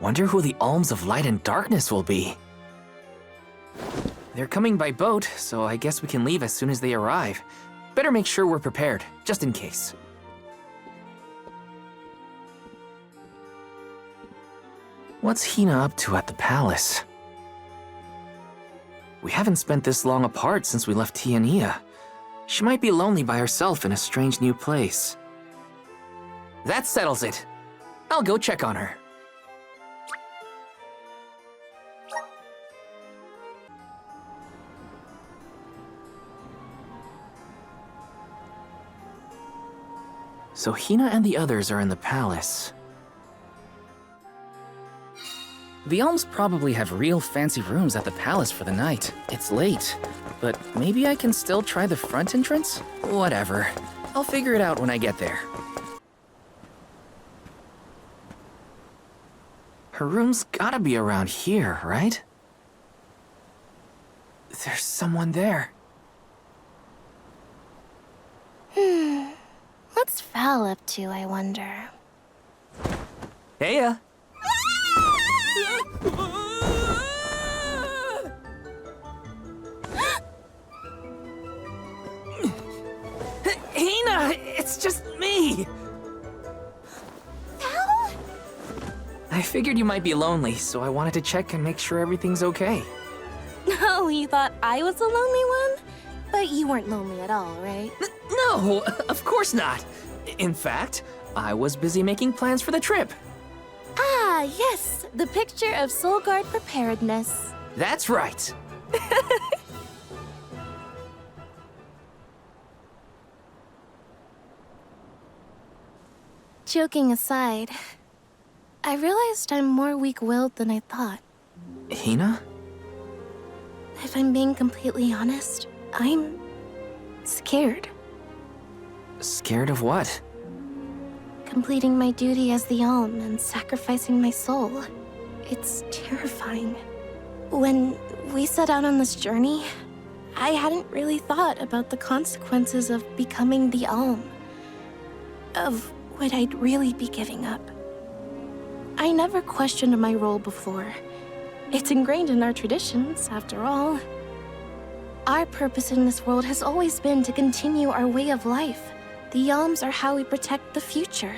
Wonder who the alms of light and darkness will be. They're coming by boat, so I guess we can leave as soon as they arrive. Better make sure we're prepared, just in case. What's Hina up to at the palace? We haven't spent this long apart since we left Tiania. She might be lonely by herself in a strange new place. That settles it. I'll go check on her. So Hina and the others are in the palace. The Alms probably have real fancy rooms at the palace for the night. It's late, but maybe I can still try the front entrance? Whatever. I'll figure it out when I get there. Her room's gotta be around here, right? There's someone there. What's Val up to, I wonder? Heya! Hina! It's just me! Val? I figured you might be lonely, so I wanted to check and make sure everything's okay. Oh, you thought I was the lonely one? But you weren't lonely at all, right? No, of course not. In fact, I was busy making plans for the trip. Ah, yes, the picture of Soul Guard preparedness. That's right. Joking aside, I realized I'm more weak-willed than I thought. Hina? If I'm being completely honest, I'm scared. Scared of what? Completing my duty as the Alm and sacrificing my soul. It's terrifying. When we set out on this journey, I hadn't really thought about the consequences of becoming the Alm. Of what I'd really be giving up. I never questioned my role before. It's ingrained in our traditions, after all. Our purpose in this world has always been to continue our way of life. The Alms are how we protect the future.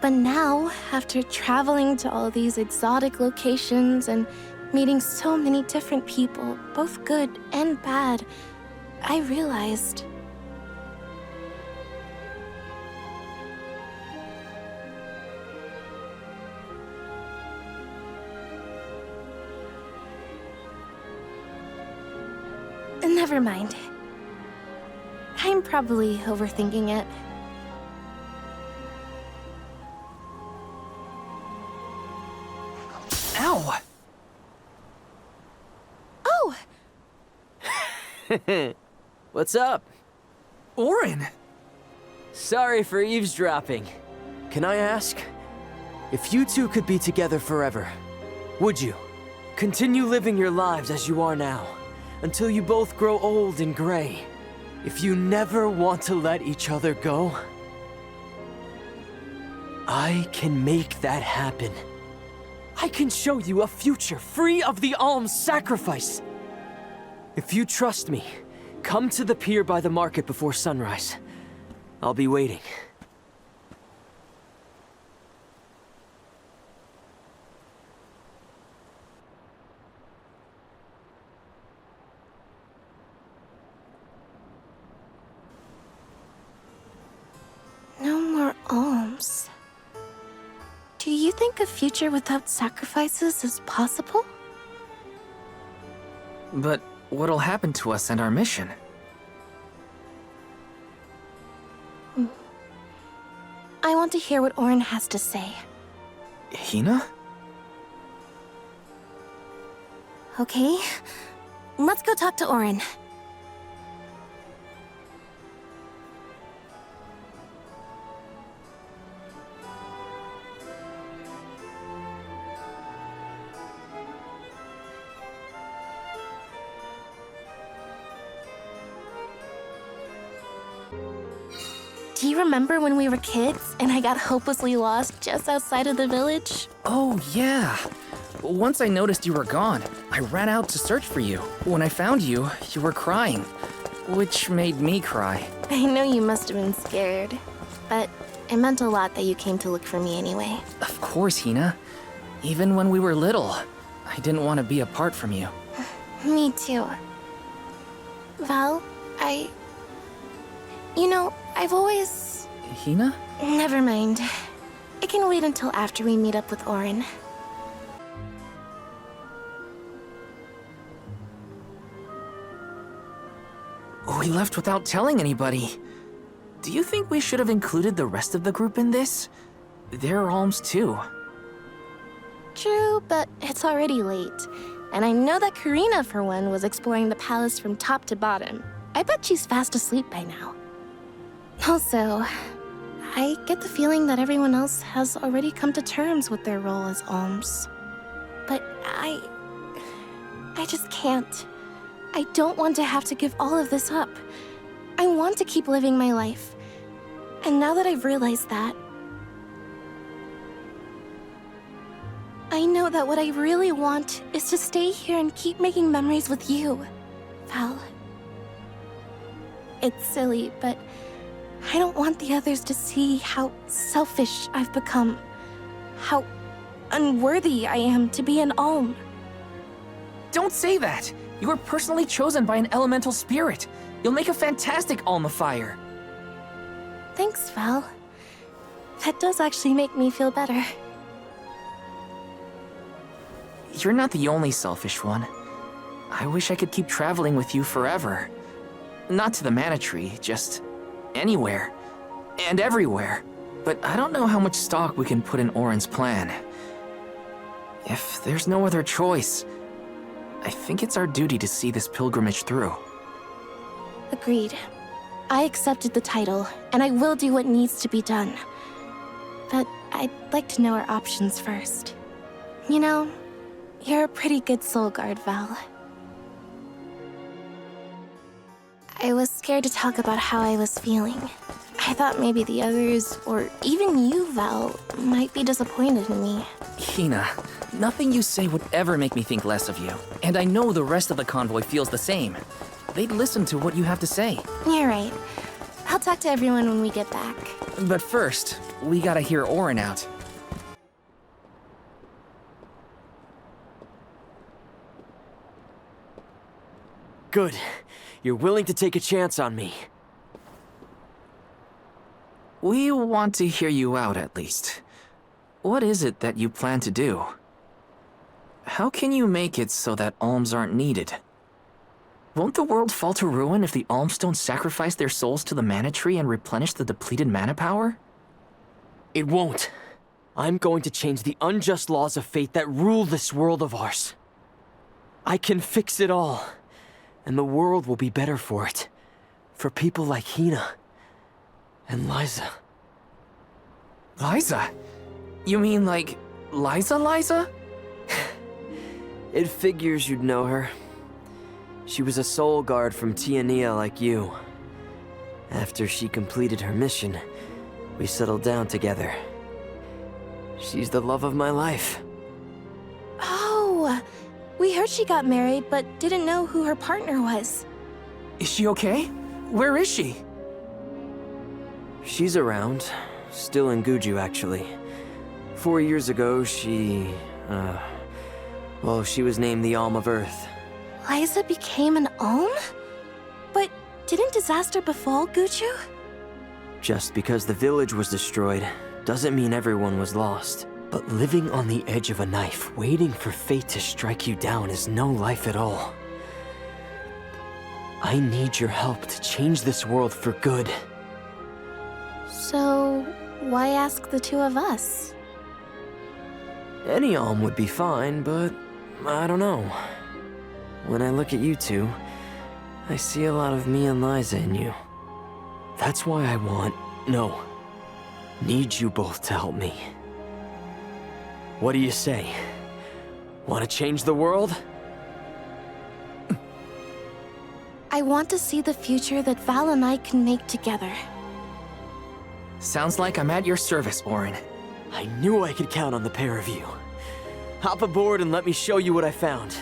But now, after traveling to all these exotic locations and meeting so many different people, both good and bad, I realized... Never mind. I'm probably overthinking it. Ow! Oh! What's up? Orin! Sorry for eavesdropping. Can I ask? If you two could be together forever, would you? Continue living your lives as you are now, until you both grow old and gray. If you never want to let each other go, I can make that happen. I can show you a future free of the Alm's sacrifice. If you trust me, come to the pier by the market before sunrise. I'll be waiting. No more alms. Do you think a future without sacrifices is possible? But what'll happen to us and our mission? I want to hear what Orin has to say. Hina? Okay, let's go talk to Orin. Do you remember when we were kids and I got hopelessly lost just outside of the village? Oh, yeah. Once I noticed you were gone, I ran out to search for you. When I found you, you were crying, which made me cry. I know you must have been scared, but it meant a lot that you came to look for me anyway. Of course, Hina. Even when we were little, I didn't want to be apart from you. Me too. Val, You know, I've always... Hina? Never mind. It can wait until after we meet up with Orin. We left without telling anybody. Do you think we should have included the rest of the group in this? They're alms too. True, but it's already late. And I know that Karina, for one, was exploring the palace from top to bottom. I bet she's fast asleep by now. Also, I get the feeling that everyone else has already come to terms with their role as alms. But I just can't. I don't want to have to give all of this up. I want to keep living my life. And now that I've realized that, I know that what I really want is to stay here and keep making memories with you, Val. It's silly, but I don't want the others to see how selfish I've become. How unworthy I am to be an alm. Don't say that! You were personally chosen by an elemental spirit. You'll make a fantastic Alma Fire. Thanks, Val. That does actually make me feel better. You're not the only selfish one. I wish I could keep traveling with you forever. Not to the Mana Tree, just anywhere. And everywhere. But I don't know how much stock we can put in Orin's plan. If there's no other choice, I think it's our duty to see this pilgrimage through. Agreed. I accepted the title, and I will do what needs to be done. But I'd like to know our options first. You know, you're a pretty good soul guard, Val. I was scared to talk about how I was feeling. I thought maybe the others, or even you, Val, might be disappointed in me. Hina, nothing you say would ever make me think less of you. And I know the rest of the convoy feels the same. They'd listen to what you have to say. You're right. I'll talk to everyone when we get back. But first, we gotta hear Orin out. Good. You're willing to take a chance on me. We want to hear you out, at least. What is it that you plan to do? How can you make it so that alms aren't needed? Won't the world fall to ruin if the alms don't sacrifice their souls to the Mana Tree and replenish the depleted mana power? It won't. I'm going to change the unjust laws of fate that rule this world of ours. I can fix it all, and the world will be better for it. For people like Hina and Liza. Liza? You mean like Liza? It figures you'd know her. She was a soul guard from Tiania like you. After she completed her mission, we settled down together. She's the love of my life. Oh, we heard she got married, but didn't know who her partner was. Is she okay? Where is she? She's around. Still in Guju, actually. 4 years ago, she was named the Alm of Earth. Liza became an alm? But didn't disaster befall Guju? Just because the village was destroyed doesn't mean everyone was lost. But living on the edge of a knife, waiting for fate to strike you down is no life at all. I need your help to change this world for good. So, why ask the two of us? Any alm would be fine, but I don't know. When I look at you two, I see a lot of me and Liza in you. That's why I need you both to help me. What do you say? Want to change the world? I want to see the future that Val and I can make together. Sounds like I'm at your service, Orin. I knew I could count on the pair of you. Hop aboard and let me show you what I found.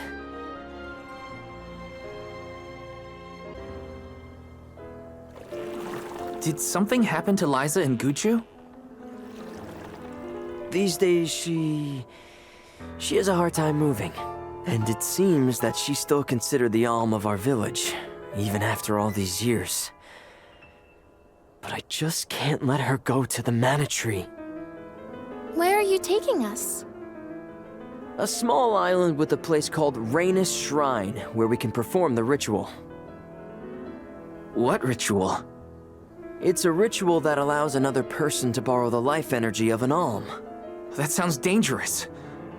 Did something happen to Liza and Guchu? These days, she has a hard time moving. And it seems that she's still considered the alm of our village, even after all these years. But I just can't let her go to the Mana Tree. Where are you taking us? A small island with a place called Raina's Shrine, where we can perform the ritual. What ritual? It's a ritual that allows another person to borrow the life energy of an alm. That sounds dangerous.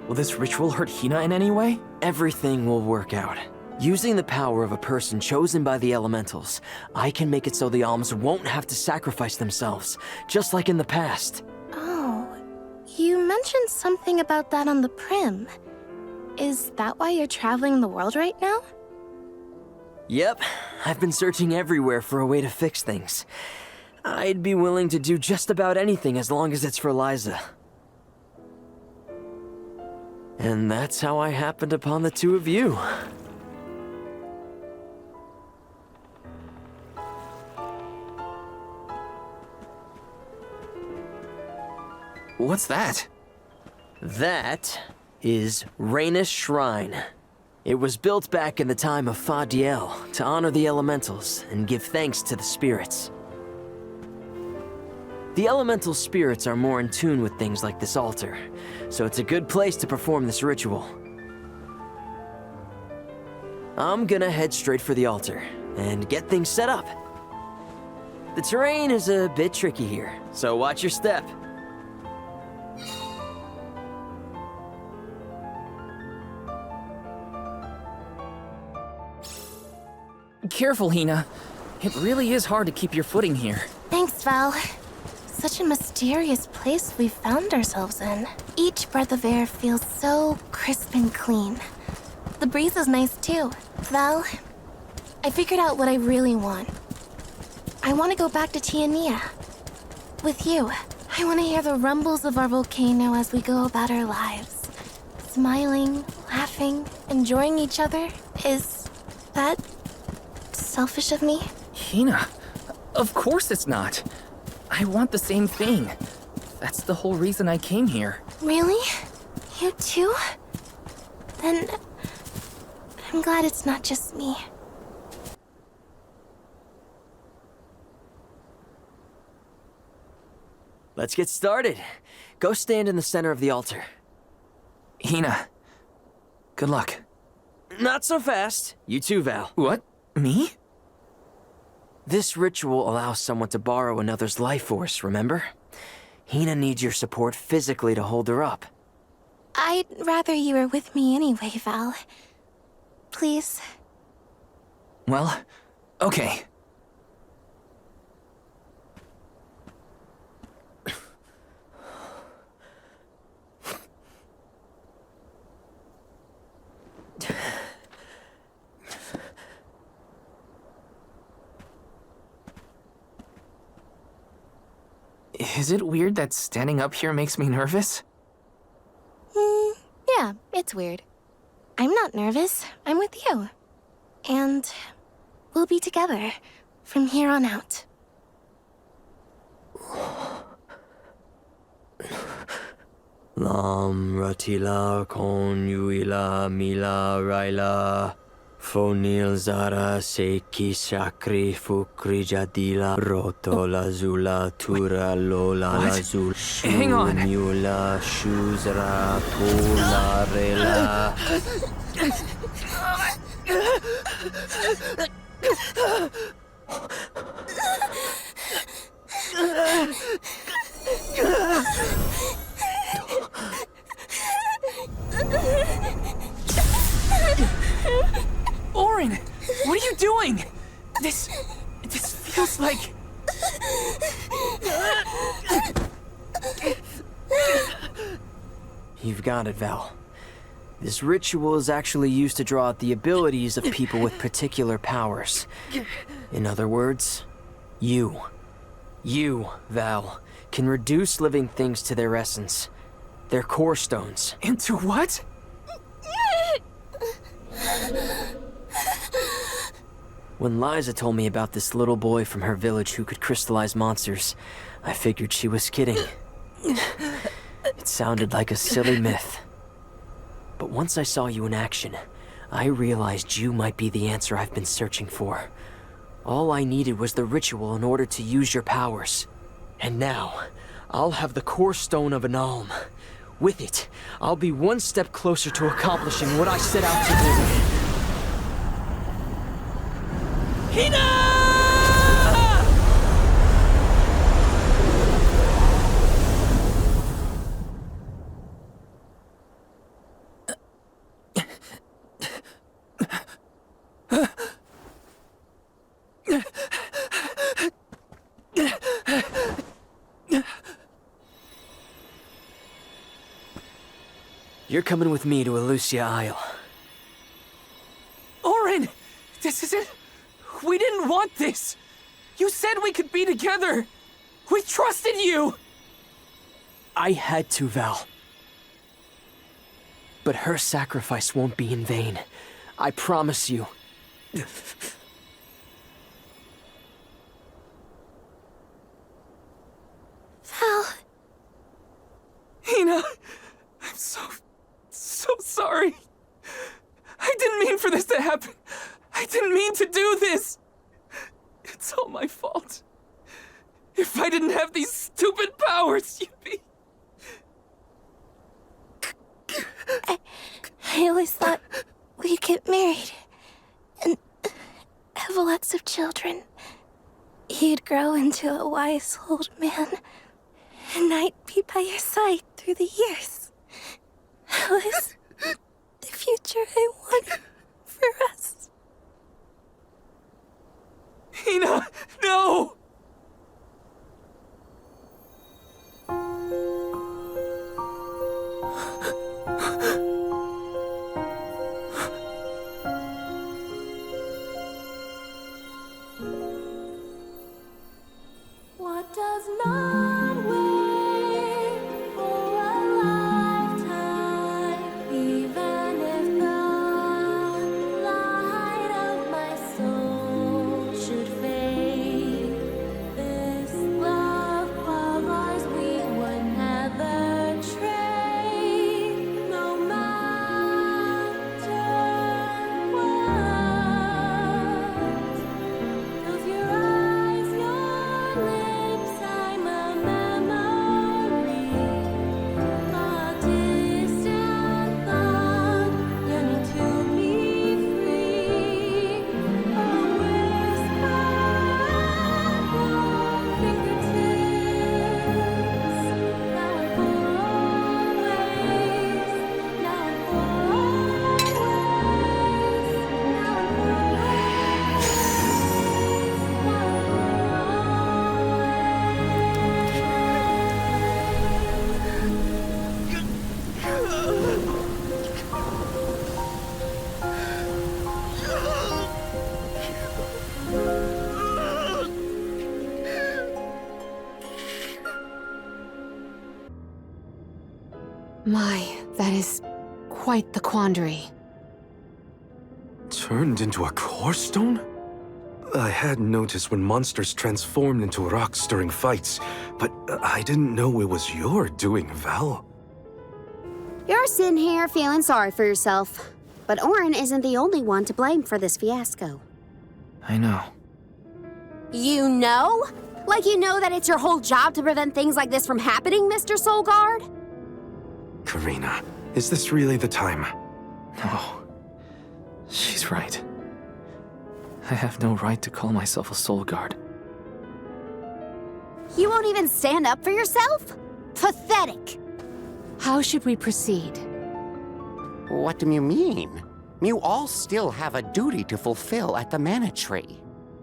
Will this ritual hurt Hina in any way? Everything will work out. Using the power of a person chosen by the elementals, I can make it so the alms won't have to sacrifice themselves, just like in the past. Oh, you mentioned something about that on the Prim. Is that why you're traveling the world right now? Yep, I've been searching everywhere for a way to fix things. I'd be willing to do just about anything as long as it's for Liza. And that's how I happened upon the two of you. What's that? That is Raina's Shrine. It was built back in the time of Fadiel to honor the elementals and give thanks to the spirits. The elemental spirits are more in tune with things like this altar, so it's a good place to perform this ritual. I'm gonna head straight for the altar and get things set up. The terrain is a bit tricky here, so watch your step. Careful, Hina. It really is hard to keep your footing here. Thanks, Val. Such a mysterious place we've found ourselves in. Each breath of air feels so crisp and clean. The breeze is nice too. Val, I figured out what I really want. I want to go back to Tiania. With you. I want to hear the rumbles of our volcano as we go about our lives. Smiling, laughing, enjoying each other. Is that selfish of me? Hina, of course it's not. I want the same thing. That's the whole reason I came here. Really? You too? Then I'm glad it's not just me. Let's get started. Go stand in the center of the altar. Hina, good luck. Not so fast. You too, Val. What? Me? This ritual allows someone to borrow another's life force, remember? Hina needs your support physically to hold her up. I'd rather you were with me anyway, Val. Please. Well, okay. Is it weird that standing up here makes me nervous? Yeah, it's weird. I'm not nervous. I'm with you. And we'll be together from here on out. Lam ratila kon yuila mila raila fonil zara seki shakri fukri jadila roto lazula tura lola What? lazul Hang on. shula shuzra pula rela. Orin, what are you doing? This feels like... You've got it, Val. This ritual is actually used to draw out the abilities of people with particular powers. In other words, you. You, Val. can reduce living things to their essence, their core stones. Into what? When Liza told me about this little boy from her village who could crystallize monsters, I figured she was kidding. It sounded like a silly myth. But once I saw you in action, I realized you might be the answer I've been searching for. All I needed was the ritual in order to use your powers. And now, I'll have the core stone of an alm. With it, I'll be one step closer to accomplishing what I set out to do. Hina! You're coming with me to Elusia Isle. Orin! This isn't... We didn't want this! You said we could be together! We trusted you! I had to, Val. But her sacrifice won't be in vain. I promise you. Val. Hina, I'm so sorry. I didn't mean for this to happen. I didn't mean to do this. It's all my fault. If I didn't have these stupid powers, you'd be... I always thought we'd get married and have lots of children. You'd grow into a wise old man, and I'd be by your side through the years. That was the future I wanted for us. Hina, no! What does not wait for a lifetime, even if the light of my soul should fade. This love of ours we would never trade, no matter what. Close your eyes, your lips, I'm a memory, a distant thought, yearning to be free, a whisper at your fingertips. Now and for always, now and for always, now and for My, that is quite the quandary. Turned into a core stone? I had noticed when monsters transformed into rocks during fights, but I didn't know it was your doing, Val. You're sitting here feeling sorry for yourself. But Orin isn't the only one to blame for this fiasco. I know. You know? Like you know that it's your whole job to prevent things like this from happening, Mr. Soulguard? Karina, is this really the time? No. She's right. I have no right to call myself a soul guard. You won't even stand up for yourself? Pathetic! How should we proceed? What do you mean? You all still have a duty to fulfill at the Mana Tree.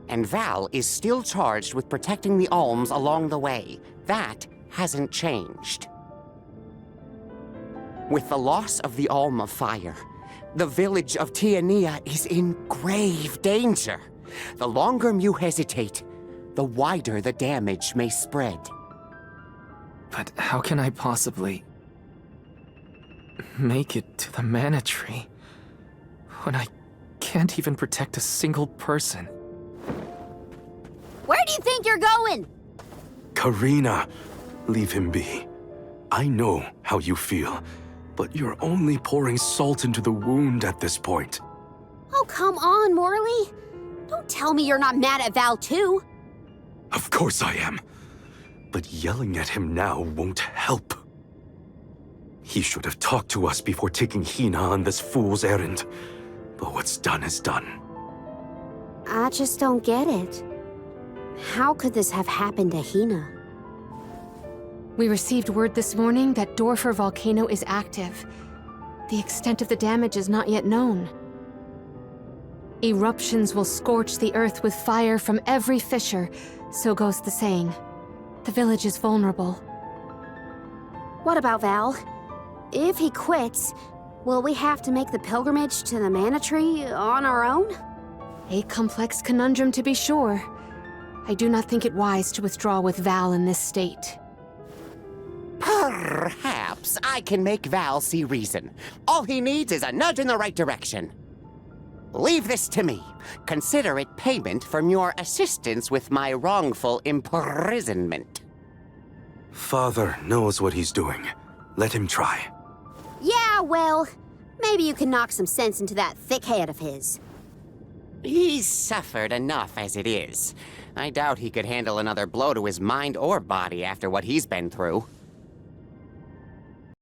And Val is still charged with protecting the alms along the way. That hasn't changed. With the loss of the Alm of Fire, the village of Tiania is in grave danger. The longer you hesitate, the wider the damage may spread. But how can I possibly make it to the mana tree when I can't even protect a single person? Where do you think you're going? Karina, leave him be. I know how you feel, but you're only pouring salt into the wound at this point. Oh, come on, Morley. Don't tell me you're not mad at Val, too. Of course I am. But yelling at him now won't help. He should have talked to us before taking Hina on this fool's errand. But what's done is done. I just don't get it. How could this have happened to Hina? We received word this morning that Dorfer volcano is active. The extent of the damage is not yet known. Eruptions will scorch the earth with fire from every fissure, so goes the saying. The village is vulnerable. What about Val? If he quits, will we have to make the pilgrimage to the Mana Tree on our own? A complex conundrum to be sure. I do not think it wise to withdraw with Val in this state. Perhaps I can make Val see reason. All he needs is a nudge in the right direction. Leave this to me. Consider it payment from your assistance with my wrongful imprisonment. Father knows what he's doing. Let him try. Yeah, well, maybe you can knock some sense into that thick head of his. He's suffered enough as it is. I doubt he could handle another blow to his mind or body after what he's been through.